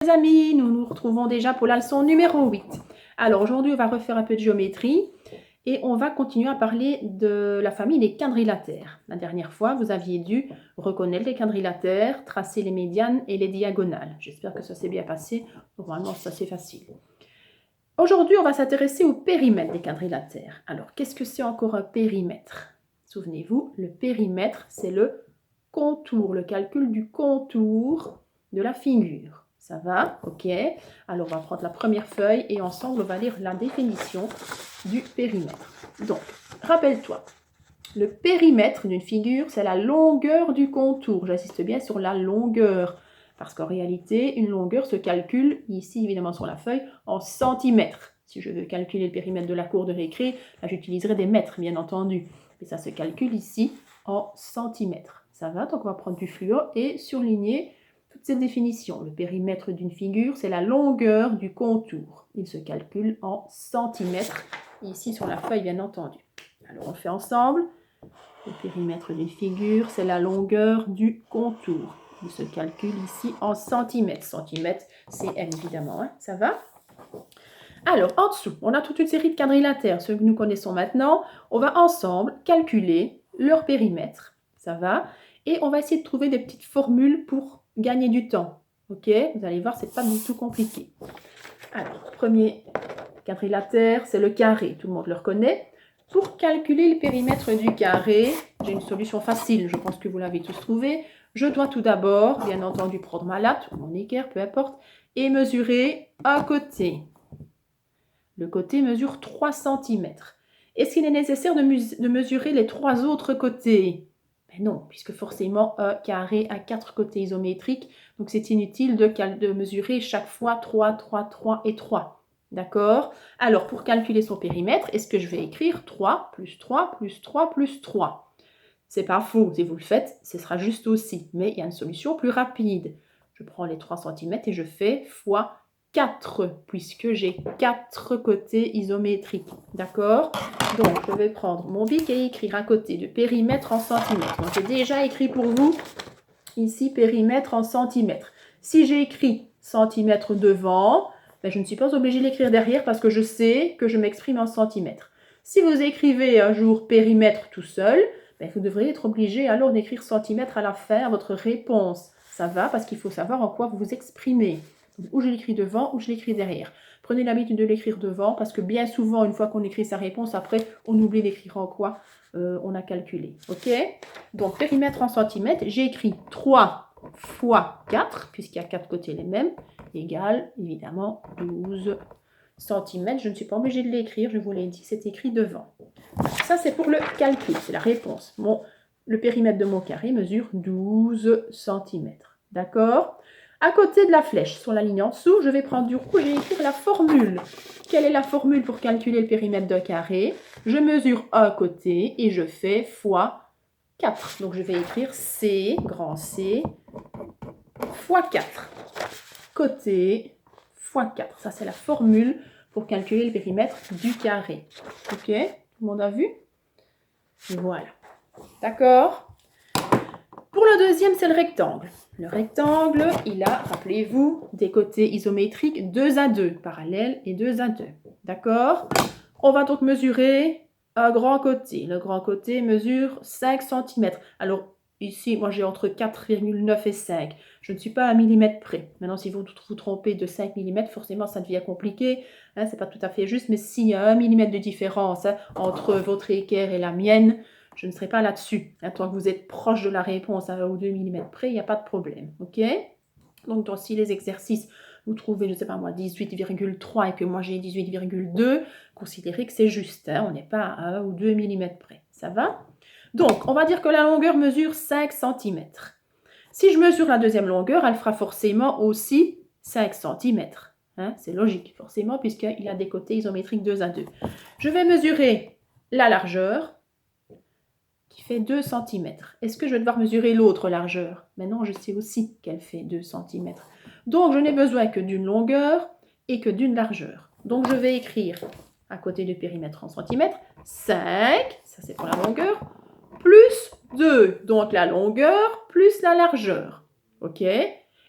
Les amis, nous nous retrouvons déjà pour la leçon numéro 8. Alors aujourd'hui, on va refaire un peu de géométrie et on va continuer à parler de la famille des quadrilatères. La dernière fois, vous aviez dû reconnaître les quadrilatères, tracer les médianes et les diagonales. J'espère que ça s'est bien passé. Normalement, ça c'est facile. Aujourd'hui, on va s'intéresser au périmètre des quadrilatères. Alors, qu'est-ce que c'est encore un périmètre? Souvenez-vous, le périmètre, c'est le contour, le calcul du contour de la figure. Ça va? Ok. Alors, on va prendre la première feuille et ensemble, on va lire la définition du périmètre. Donc, rappelle-toi, le périmètre d'une figure, c'est la longueur du contour. J'insiste bien sur la longueur, parce qu'en réalité, une longueur se calcule, ici évidemment sur la feuille, en centimètres. Si je veux calculer le périmètre de la cour de récré, là j'utiliserai des mètres, bien entendu. Et ça se calcule ici en centimètres. Ça va? Donc on va prendre du fluo et surligner toutes ces définitions. Le périmètre d'une figure, c'est la longueur du contour. Il se calcule en centimètres, ici sur la feuille, bien entendu. Alors on fait ensemble. Le périmètre d'une figure, c'est la longueur du contour. Il se calcule ici en centimètres. Centimètres, c'est M évidemment. Hein? Ça va? Alors, en dessous, on a toute une série de quadrilatères, ceux que nous connaissons maintenant. On va ensemble calculer leur périmètre. Ça va? Et on va essayer de trouver des petites formules pour gagner du temps. Ok? Vous allez voir, c'est pas du tout compliqué. Alors, premier quadrilatère, c'est le carré. Tout le monde le reconnaît. Pour calculer le périmètre du carré, j'ai une solution facile, je pense que vous l'avez tous trouvé. Je dois tout d'abord, bien entendu, prendre ma latte, ou mon équerre, peu importe, et mesurer un côté. Le côté mesure 3 cm. Est-ce qu'il est nécessaire de mesurer les 3 autres côtés? Ben non, puisque forcément un carré a 4 côtés isométriques, donc c'est inutile de mesurer chaque fois 3, 3, 3 et 3. D'accord? Alors, pour calculer son périmètre, est-ce que je vais écrire 3 plus 3 plus 3 plus 3? C'est pas faux, si vous le faites, ce sera juste aussi. Mais il y a une solution plus rapide. Je prends les 3 cm et je fais fois 4, puisque j'ai 4 côtés isométriques. D'accord? Donc, je vais prendre mon bic et écrire à côté de périmètre en centimètres. Donc, j'ai déjà écrit pour vous, ici, périmètre en centimètres. Si j'ai écrit centimètres devant, ben, je ne suis pas obligée de l'écrire derrière parce que je sais que je m'exprime en centimètres. Si vous écrivez un jour périmètre tout seul, ben, vous devriez être obligé alors d'écrire centimètres à la fin à votre réponse. Ça va parce qu'il faut savoir en quoi vous vous exprimez. Ou je l'écris devant ou je l'écris derrière. Prenez l'habitude de l'écrire devant parce que bien souvent, une fois qu'on écrit sa réponse, après, on oublie d'écrire en quoi on a calculé. Ok? Donc, périmètre en centimètres, j'ai écrit 3 fois 4, puisqu'il y a 4 côtés les mêmes, égale évidemment 12 cm. Je ne suis pas obligée de l'écrire, je vous l'ai dit, c'est écrit devant. Ça, c'est pour le calcul, c'est la réponse. Le périmètre de mon carré mesure 12 cm. D'accord? À côté de la flèche, sur la ligne en dessous, je vais prendre du rouge et écrire la formule. Quelle est la formule pour calculer le périmètre d'un carré? Je mesure un côté et je fais fois 4. Donc, je vais écrire C, grand C, fois 4. Côté fois 4. Ça, c'est la formule pour calculer le périmètre du carré. Ok? Tout le monde a vu? Voilà. D'accord? Pour le deuxième, c'est le rectangle. Le rectangle, il a, rappelez-vous, des côtés isométriques 2 à 2, parallèles et 2 à 2. D'accord? On va donc mesurer un grand côté. Le grand côté mesure 5 cm. Alors, ici, moi, j'ai entre 4,9 et 5. Je ne suis pas à un millimètre près. Maintenant, si vous vous trompez de 5 mm, forcément, ça devient compliqué. Hein, ce n'est pas tout à fait juste. Mais s'il y a 1 mm de différence entre votre équerre et la mienne, je ne serai pas là-dessus. Hein, tant que vous êtes proche de la réponse à 1 ou 2 mm près, il n'y a pas de problème. Ok? Donc, dans si les exercices, vous trouvez, je ne sais pas moi, 18,3 et que moi j'ai 18,2, considérez que c'est juste. Hein, on n'est pas à 1 ou 2 mm près. Ça va? Donc, on va dire que la longueur mesure 5 cm. Si je mesure la deuxième longueur, elle fera forcément aussi 5 cm. Hein, c'est logique, forcément, puisqu'il a des côtés isométriques 2 à 2. Je vais mesurer la largeur, qui fait 2 cm. Est-ce que je vais devoir mesurer l'autre largeur? Maintenant, je sais aussi qu'elle fait 2 cm. Donc, je n'ai besoin que d'une longueur et que d'une largeur. Donc, je vais écrire à côté du périmètre en centimètres 5, ça c'est pour la longueur, plus 2, donc la longueur plus la largeur. Ok?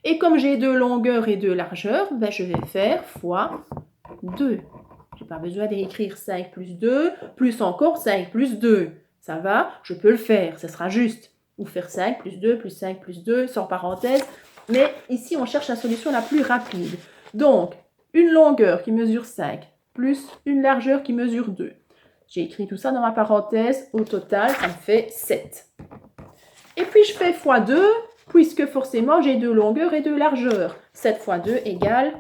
Et comme j'ai 2 longueurs et 2 largeurs, ben je vais faire fois 2. Je n'ai pas besoin d'écrire 5 plus 2, plus encore 5 plus 2. Ça va, je peux le faire, ce sera juste. Ou faire 5 plus 2 plus 5 plus 2, sans parenthèse. Mais ici, on cherche la solution la plus rapide. Donc, une longueur qui mesure 5 plus une largeur qui mesure 2. J'ai écrit tout ça dans ma parenthèse. Au total, ça me fait 7. Et puis, je fais fois 2, puisque forcément, j'ai 2 longueurs et 2 largeurs. 7 fois 2 égale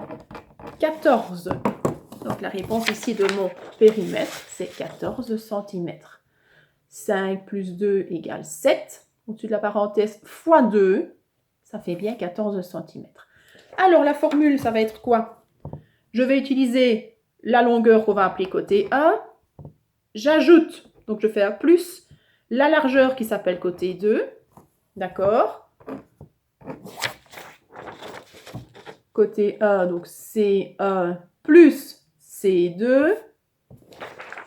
14. Donc, la réponse ici de mon périmètre, c'est 14 cm. 5 plus 2 égale 7. Au-dessus de la parenthèse, fois 2, ça fait bien 14 cm. Alors, la formule, ça va être quoi? Je vais utiliser la longueur qu'on va appeler côté 1. J'ajoute, donc je fais un plus, la largeur qui s'appelle côté 2. D'accord? Côté 1, donc C1 plus C2.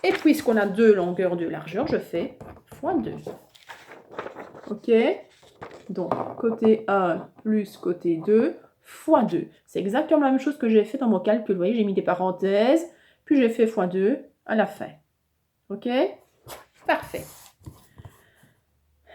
Et puisqu'on a 2 longueurs, 2 largeurs, je fais fois 2. Ok? Donc, côté 1 plus côté 2 fois 2. C'est exactement la même chose que j'ai fait dans mon calcul. Vous voyez, j'ai mis des parenthèses, puis j'ai fait fois 2 à la fin. Ok? Parfait.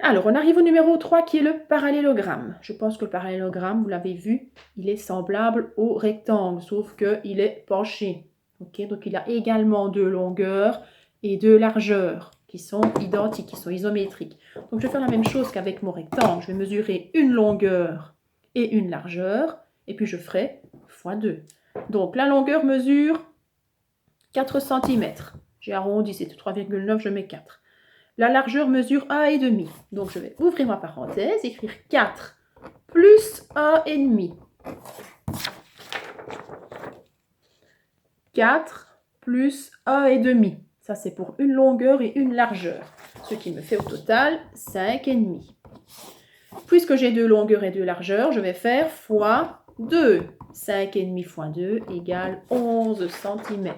Alors, on arrive au numéro 3 qui est le parallélogramme. Je pense que le parallélogramme, vous l'avez vu, il est semblable au rectangle, sauf qu'il est penché. Ok? Donc, il a également 2 longueurs et 2 largeurs qui sont identiques, qui sont isométriques. Donc, je vais faire la même chose qu'avec mon rectangle. Je vais mesurer une longueur et une largeur, et puis je ferai fois 2. Donc, la longueur mesure 4 cm. J'ai arrondi, c'était 3,9, je mets 4. La largeur mesure 1,5. Donc, je vais ouvrir ma parenthèse, écrire 4 plus 1,5. 4 plus 1,5. Ça, c'est pour une longueur et une largeur. Ce qui me fait au total 5,5. Puisque j'ai 2 longueurs et 2 largeurs, je vais faire fois 2. 5,5 fois 2 égale 11 cm.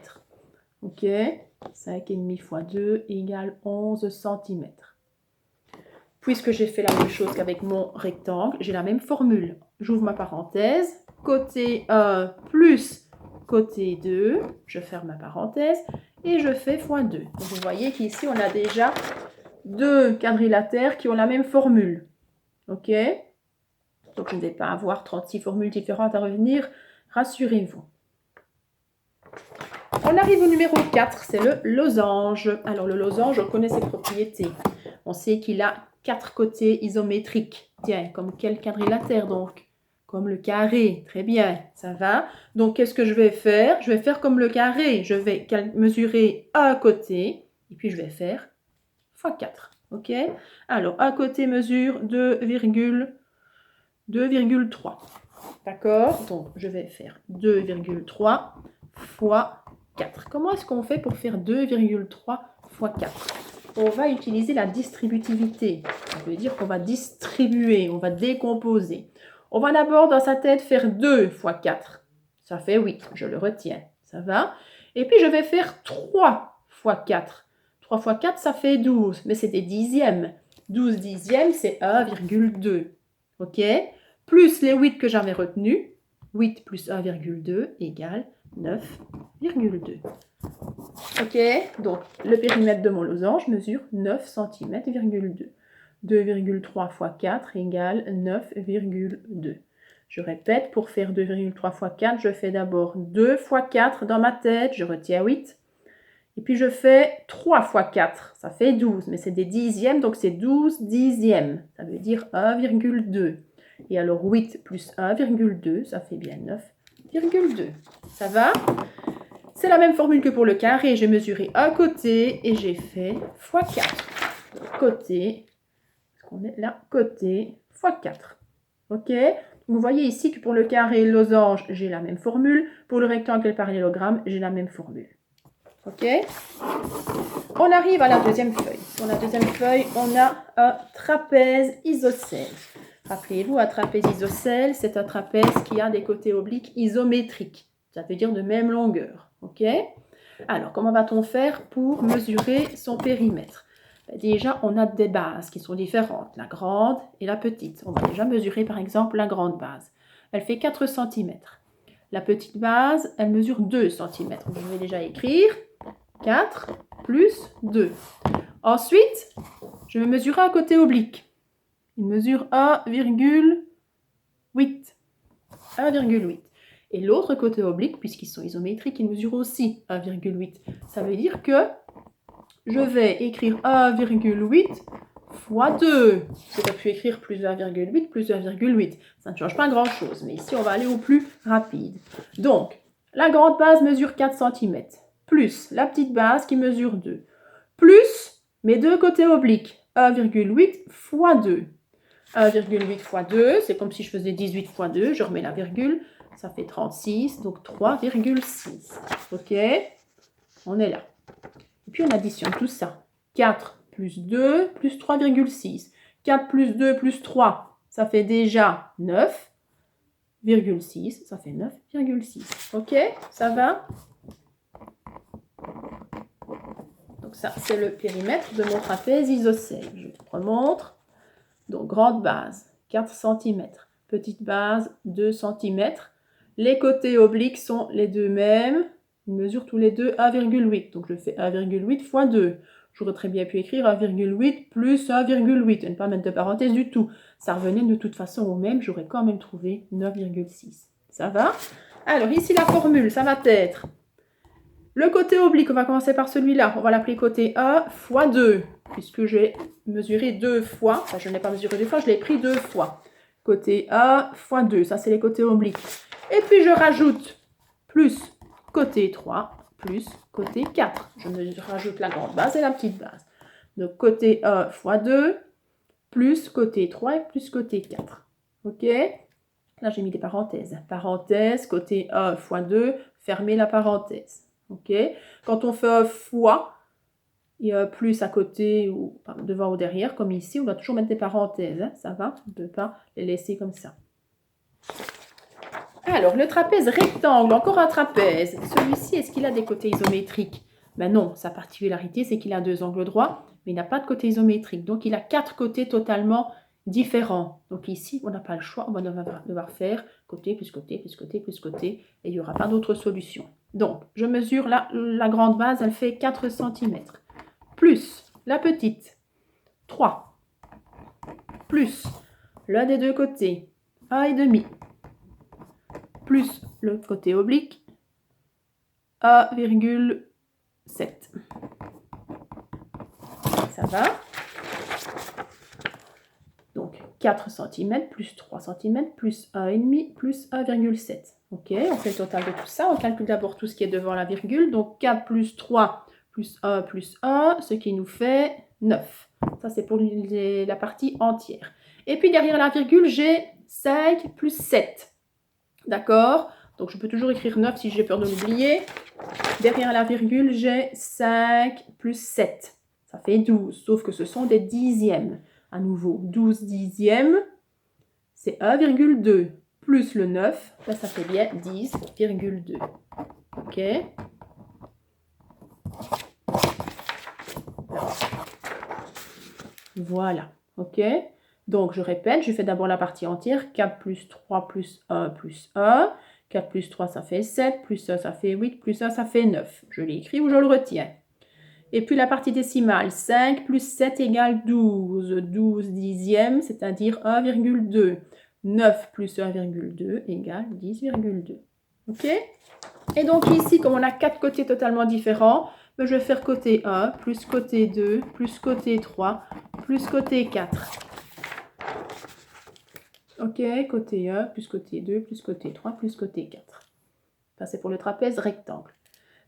Ok? 5,5 fois 2 égale 11 cm. Puisque j'ai fait la même chose qu'avec mon rectangle, j'ai la même formule. J'ouvre ma parenthèse. Côté 1 plus côté 2, je ferme ma parenthèse et je fais fois 2. Donc vous voyez qu'ici, on a déjà 2 quadrilatères qui ont la même formule. Ok? Donc je ne vais pas avoir 36 formules différentes à revenir, rassurez-vous. On arrive au numéro 4, c'est le losange. Alors le losange, on connaît ses propriétés. On sait qu'il a 4 côtés isométriques. Tiens, comme quel quadrilatère donc? Comme le carré, très bien, ça va. Donc qu'est-ce que je vais faire? Je vais faire comme le carré. Je vais mesurer un côté, et puis je vais faire fois 4. Ok? Alors un côté mesure 2,3. D'accord? Donc je vais faire 2,3 fois 4. Comment est-ce qu'on fait pour faire 2,3 fois 4? On va utiliser la distributivité. Ça veut dire qu'on va distribuer, on va décomposer. On va d'abord dans sa tête faire 2 fois 4. Ça fait 8, je le retiens. Ça va? Et puis je vais faire 3 fois 4. 3 fois 4, ça fait 12, mais c'est des dixièmes. 12 dixièmes, c'est 1,2. Ok? Plus les 8 que j'avais retenus. 8 plus 1,2 égale 9,2. Ok, donc le périmètre de mon losange mesure 9 cm, 2,3 fois 4 égale 9,2. Je répète, pour faire 2,3 fois 4, je fais d'abord 2 fois 4 dans ma tête, je retiens 8. Et puis je fais 3 fois 4, ça fait 12, mais c'est des dixièmes, donc c'est 12 dixièmes. Ça veut dire 1,2. Et alors 8 plus 1,2, ça fait bien 9,2. Ça va? C'est la même formule que pour le carré. J'ai mesuré un côté et j'ai fait fois 4. Donc, côté, on est là, côté fois 4. Ok? Vous voyez ici que pour le carré et le losange, j'ai la même formule. Pour le rectangle et le parallélogramme, j'ai la même formule. Ok? On arrive à la deuxième feuille. Sur la deuxième feuille, on a un trapèze isocèle. Rappelez-vous, un trapèze isocèle, c'est un trapèze qui a des côtés obliques isométriques. Ça veut dire de même longueur. Ok? Alors, comment va-t-on faire pour mesurer son périmètre? Déjà, on a des bases qui sont différentes, la grande et la petite. On va déjà mesurer par exemple la grande base. elle fait 4 cm. La petite base, elle mesure 2 cm. Je vais déjà écrire 4 plus 2. Ensuite, je vais mesurer un côté oblique. Il mesure 1,8. 1,8. Et l'autre côté oblique, puisqu'ils sont isométriques, il mesure aussi 1,8. Ça veut dire que je vais écrire 1,8 fois 2. J'aurais pu écrire plus 1,8 plus 1,8. Ça ne change pas grand-chose, mais ici, on va aller au plus rapide. Donc, la grande base mesure 4 cm, plus la petite base qui mesure 2, plus mes deux côtés obliques, 1,8 fois 2. 1,8 fois 2, c'est comme si je faisais 18 fois 2, je remets la virgule, ça fait 36, donc 3,6. Ok, on est là. Et puis on additionne tout ça. 4 plus 2 plus 3,6. 4 plus 2 plus 3, ça fait déjà 9,6. Ça fait 9,6. Ok, ça va? Donc ça, c'est le périmètre de mon trapèze isocèle. Je te remontre. Donc grande base, 4 cm. Petite base, 2 cm. Les côtés obliques sont les deux mêmes. Ils mesurent tous les deux 1,8. Donc je fais 1,8 fois 2. J'aurais très bien pu écrire 1,8 plus 1,8 et ne pas mettre de parenthèse du tout. Ça revenait de toute façon au même. J'aurais quand même trouvé 9,6. Ça va? Alors ici la formule, ça va être le côté oblique. On va commencer par celui-là. On va l'appeler côté 1 fois 2. Puisque j'ai mesuré 2 fois. Enfin, je ne l'ai pas mesuré 2 fois, je l'ai pris 2 fois. Côté 1 fois 2. Ça, c'est les côtés obliques. Et puis, je rajoute plus côté 3 plus côté 4. Je rajoute la grande base et la petite base. Donc, côté 1 fois 2 plus côté 3 et plus côté 4. OK? Là, j'ai mis des parenthèses. Parenthèse, côté 1 fois 2, fermez la parenthèse. OK? Quand on fait un fois, il y a plus à côté ou devant ou derrière, comme ici, on va toujours mettre des parenthèses. Hein, ça va? On ne peut pas les laisser comme ça. Alors, le trapèze rectangle, encore un trapèze. Celui-ci, est-ce qu'il a des côtés isométriques? Ben non, sa particularité, c'est qu'il a deux angles droits, mais il n'a pas de côté isométrique. Donc, il a quatre côtés totalement différents. Donc ici, on n'a pas le choix, on va devoir faire côté plus côté plus côté plus côté, et il n'y aura pas d'autre solution. Donc, je mesure la grande base, elle fait 4 cm. Plus la petite, 3. Plus l'un des deux côtés, 1,5. Plus le côté oblique, 1,7. Ça va? Donc 4 cm plus 3 cm plus 1,5 plus 1,7. Ok, on fait le total de tout ça. On calcule d'abord tout ce qui est devant la virgule. Donc 4 plus 3 plus 1, ce qui nous fait 9. Ça, c'est pour la partie entière. Et puis derrière la virgule, j'ai 5 plus 7. D'accord? Donc je peux toujours écrire 9 si j'ai peur de l'oublier. Derrière la virgule, j'ai 5 plus 7. Ça fait 12, sauf que ce sont des dixièmes. À nouveau, 12 dixièmes, c'est 1,2. Plus le 9, là, ça fait bien 10,2. OK? Voilà. OK? Donc, je répète, je fais d'abord la partie entière. 4 plus 3 plus 1 plus 1. 4 plus 3, ça fait 7. Plus 1, ça fait 8. Plus 1, ça fait 9. Je l'écris ou je le retiens. Et puis la partie décimale, 5 plus 7 égale 12. 12 dixièmes, c'est-à-dire 1,2. 9 plus 1,2 égale 10,2. OK? Et donc ici, comme on a 4 côtés totalement différents, je vais faire côté 1, plus côté 2, plus côté 3, plus côté 4. OK, côté 1, plus côté 2, plus côté 3, plus côté 4. Ça, c'est pour le trapèze rectangle.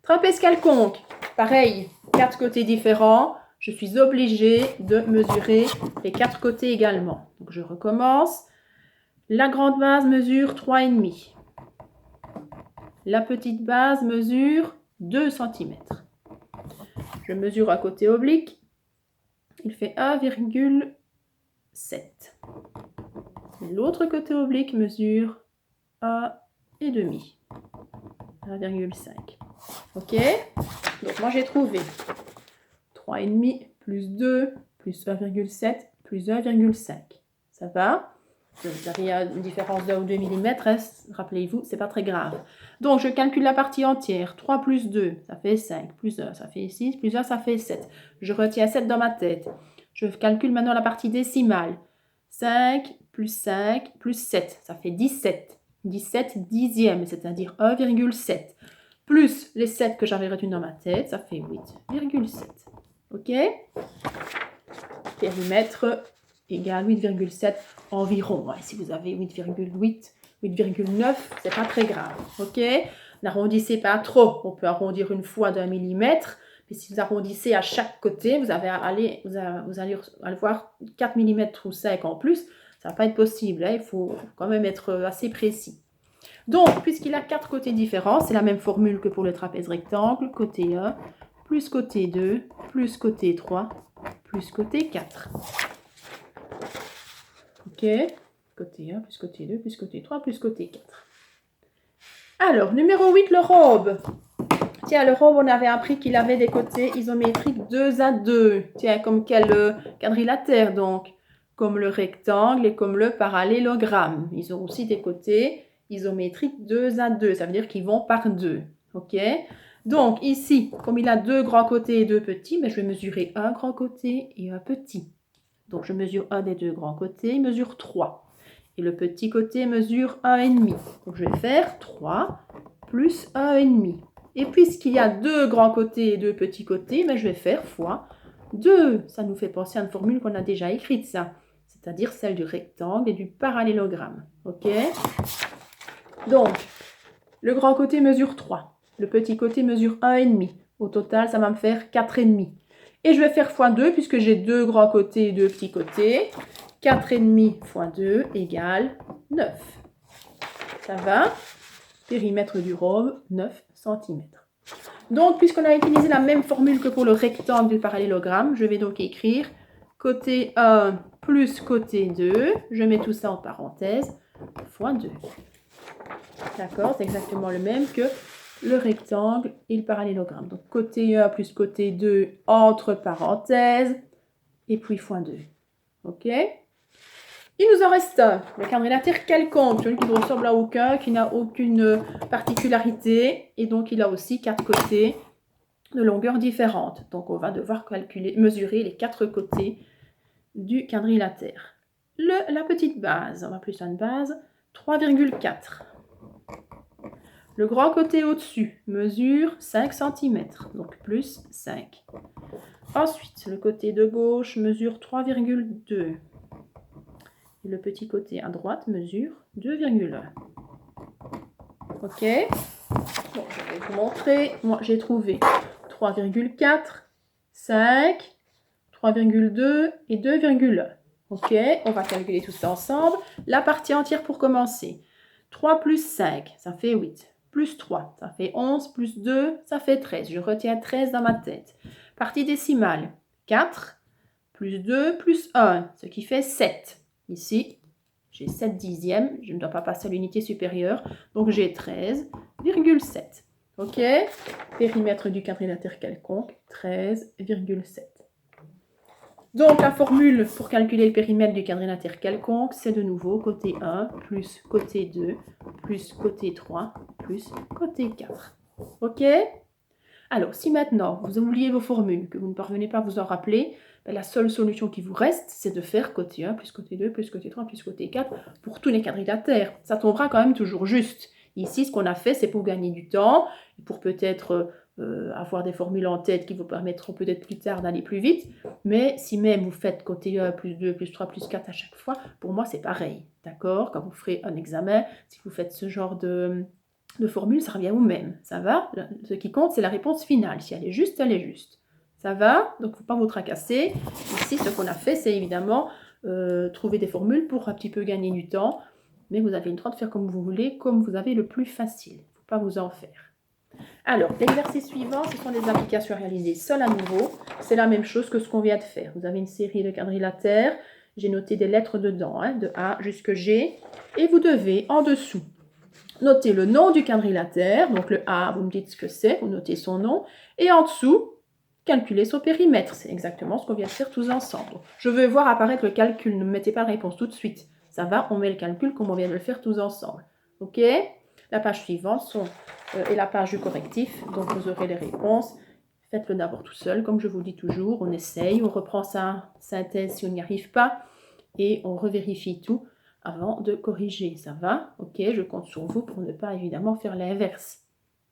Trapèze quelconque, pareil, 4 côtés différents. Je suis obligée de mesurer les 4 côtés également. Donc, je recommence. La grande base mesure 3,5. La petite base mesure 2 cm. Je mesure un côté oblique. Il fait 1,7. L'autre côté oblique mesure 1,5. 1,5. OK? Donc, moi, j'ai trouvé 3,5 plus 2 plus 1,7 plus 1,5. Ça va? Vous avez une différence de 1 ou 2 mm, rappelez-vous, c'est pas très grave. Donc, je calcule la partie entière. 3 plus 2, ça fait 5. Plus 1, ça fait 6. Plus 1, ça fait 7. Je retiens 7 dans ma tête. Je calcule maintenant la partie décimale. 5 plus 7, ça fait 17. 17 dixièmes, c'est-à-dire 1,7. Plus les 7 que j'avais retenus dans ma tête, ça fait 8,7. OK? Périmètre égale 8,7 environ. Ouais, si vous avez 8,8, 8,9, c'est pas très grave. OK? N'arrondissez pas trop. On peut arrondir une fois d'1 millimètre. Mais si vous arrondissez à chaque côté, vous allez avoir 4 mm ou 5 en plus. Ça ne va pas être possible. Hein? Il faut quand même être assez précis. Donc, puisqu'il a 4 côtés différents, c'est la même formule que pour le trapèze rectangle. Côté 1, plus côté 2, plus côté 3, plus côté 4. OK? Côté 1, plus côté 2, plus côté 3, plus côté 4. Alors, numéro 8, le robe. Tiens, le robe, on avait appris qu'il avait des côtés isométriques 2 à 2. Tiens, comme quel quadrilatère, donc. Comme le rectangle et comme le parallélogramme. Ils ont aussi des côtés isométriques 2 à 2. Ça veut dire qu'ils vont par 2. OK? Donc, ici, comme il a 2 grands côtés et 2 petits, je vais mesurer un grand côté et un petit. Donc, je mesure un des 2 grands côtés, il mesure 3. Et le petit côté mesure 1,5. Donc, je vais faire 3 plus 1,5. Et puisqu'il y a 2 grands côtés et 2 petits côtés, je vais faire fois 2. Ça nous fait penser à une formule qu'on a déjà écrite, ça. C'est-à-dire celle du rectangle et du parallélogramme. OK? Donc, le grand côté mesure 3. Le petit côté mesure 1,5. Au total, ça va me faire 4,5. Et je vais faire fois 2 puisque j'ai 2 grands côtés et 2 petits côtés. 4,5 fois 2 égale 9. Ça va? Périmètre du robe, 9 cm. Donc, puisqu'on a utilisé la même formule que pour le rectangle du parallélogramme, je vais donc écrire côté 1 plus côté 2. Je mets tout ça en parenthèse, fois 2. D'accord? C'est exactement le même que le rectangle et le parallélogramme. Donc, côté 1 plus côté 2 entre parenthèses, et puis fois 2. OK? Il nous en reste un, le quadrilatère quelconque, celui qui ne ressemble à aucun, qui n'a aucune particularité, et donc il a aussi 4 côtés de longueur différente. Donc on va devoir mesurer les 4 côtés du quadrilatère. La petite base, on va appeler ça une base, 3,4. Le grand côté au-dessus mesure 5 cm, donc plus 5. Ensuite, le côté de gauche mesure 3,2. Et le petit côté à droite mesure 2,1. OK? Bon, je vais vous montrer. Moi, j'ai trouvé 3,4, 5, 3,2 et 2,1. OK? On va calculer tout ça ensemble. La partie entière pour commencer. 3 plus 5, ça fait 8. Plus 3, ça fait 11. Plus 2, ça fait 13. Je retiens 13 dans ma tête. Partie décimale. 4 plus 2 plus 1, ce qui fait 7. Ici, j'ai 7 dixièmes, je ne dois pas passer à l'unité supérieure, donc j'ai 13,7. OK? Périmètre du quadrilatère quelconque, 13,7. Donc la formule pour calculer le périmètre du quadrilatère quelconque, c'est de nouveau côté 1 plus côté 2 plus côté 3 plus côté 4. OK? Alors, si maintenant vous oubliez vos formules, que vous ne parvenez pas à vous en rappeler, la seule solution qui vous reste, c'est de faire côté 1 plus côté 2 plus côté 3 plus côté 4 pour tous les quadrilatères. Ça tombera quand même toujours juste. Ici, ce qu'on a fait, c'est pour gagner du temps, pour peut-être avoir des formules en tête qui vous permettront peut-être plus tard d'aller plus vite. Mais si même vous faites côté 1 plus 2 plus 3 plus 4 à chaque fois, pour moi, c'est pareil. D'accord? Quand vous ferez un examen, si vous faites ce genre de formule, ça revient au même. Ça va? Ce qui compte, c'est la réponse finale. Si elle est juste, elle est juste. Ça va? Donc, il ne faut pas vous tracasser. Ici, ce qu'on a fait, c'est évidemment trouver des formules pour un petit peu gagner du temps. Mais vous avez le droit de faire comme vous voulez, comme vous avez le plus facile. Il ne faut pas vous en faire. Alors, l'exercice suivant, ce sont des applications réalisées seules à nouveau. C'est la même chose que ce qu'on vient de faire. Vous avez une série de quadrilatères. J'ai noté des lettres dedans, de A jusqu'à G. Et vous devez, en dessous, noter le nom du quadrilatère. Donc, le A, vous me dites ce que c'est. Vous notez son nom. Et en dessous, calculer son périmètre. C'est exactement ce qu'on vient de faire tous ensemble. Je veux voir apparaître le calcul. Ne me mettez pas la réponse tout de suite. Ça va, on met le calcul comme on vient de le faire tous ensemble. OK? La page suivante est la page du correctif. Donc, vous aurez les réponses. Faites-le d'abord tout seul, comme je vous dis toujours. On essaye, on reprend sa synthèse si on n'y arrive pas. Et on revérifie tout avant de corriger. Ça va? OK, je compte sur vous pour ne pas évidemment faire l'inverse.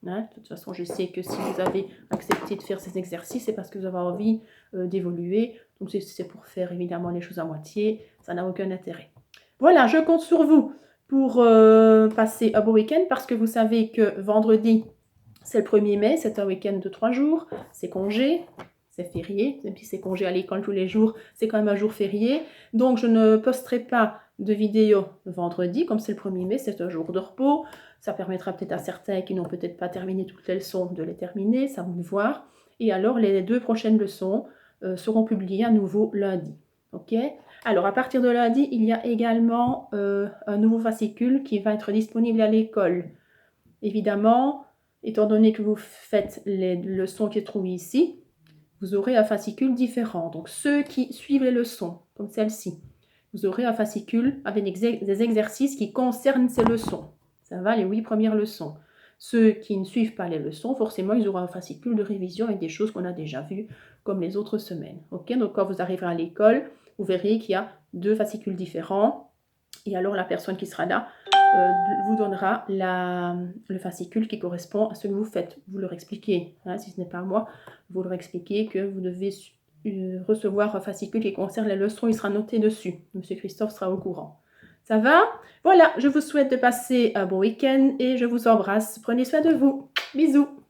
Hein? De toute façon, je sais que si vous avez accepté de faire ces exercices, c'est parce que vous avez envie d'évoluer. Donc, c'est pour faire évidemment les choses à moitié. Ça n'a aucun intérêt. Voilà, je compte sur vous pour passer un beau week-end parce que vous savez que vendredi, c'est le 1er mai, c'est un week-end de 3 jours, c'est congé, c'est férié, même si c'est congé à l'école tous les jours, c'est quand même un jour férié. Donc, je ne posterai pas de vidéo vendredi, comme c'est le 1er mai, c'est un jour de repos. Ça permettra peut-être à certains qui n'ont peut-être pas terminé toutes les leçons de les terminer, ça vous de voir. Et alors, les 2 prochaines leçons seront publiées à nouveau lundi. OK? Alors, à partir de lundi, il y a également un nouveau fascicule qui va être disponible à l'école. Évidemment, étant donné que vous faites les leçons qui se trouvent ici, vous aurez un fascicule différent. Donc, ceux qui suivent les leçons, comme celle-ci, vous aurez un fascicule avec des exercices qui concernent ces leçons. Ça va, les 8 premières leçons. Ceux qui ne suivent pas les leçons, forcément, ils auront un fascicule de révision avec des choses qu'on a déjà vues, comme les autres semaines. OK? Donc, quand vous arriverez à l'école, vous verrez qu'il y a 2 fascicules différents. Et alors, la personne qui sera là vous donnera le fascicule qui correspond à ce que vous faites. Vous leur expliquez, hein, si ce n'est pas moi, vous leur expliquez que vous devez recevoir un fascicule qui concerne les leçons, il sera noté dessus. Monsieur Christophe sera au courant. Ça va? Voilà, je vous souhaite de passer un bon week-end et je vous embrasse. Prenez soin de vous. Bisous!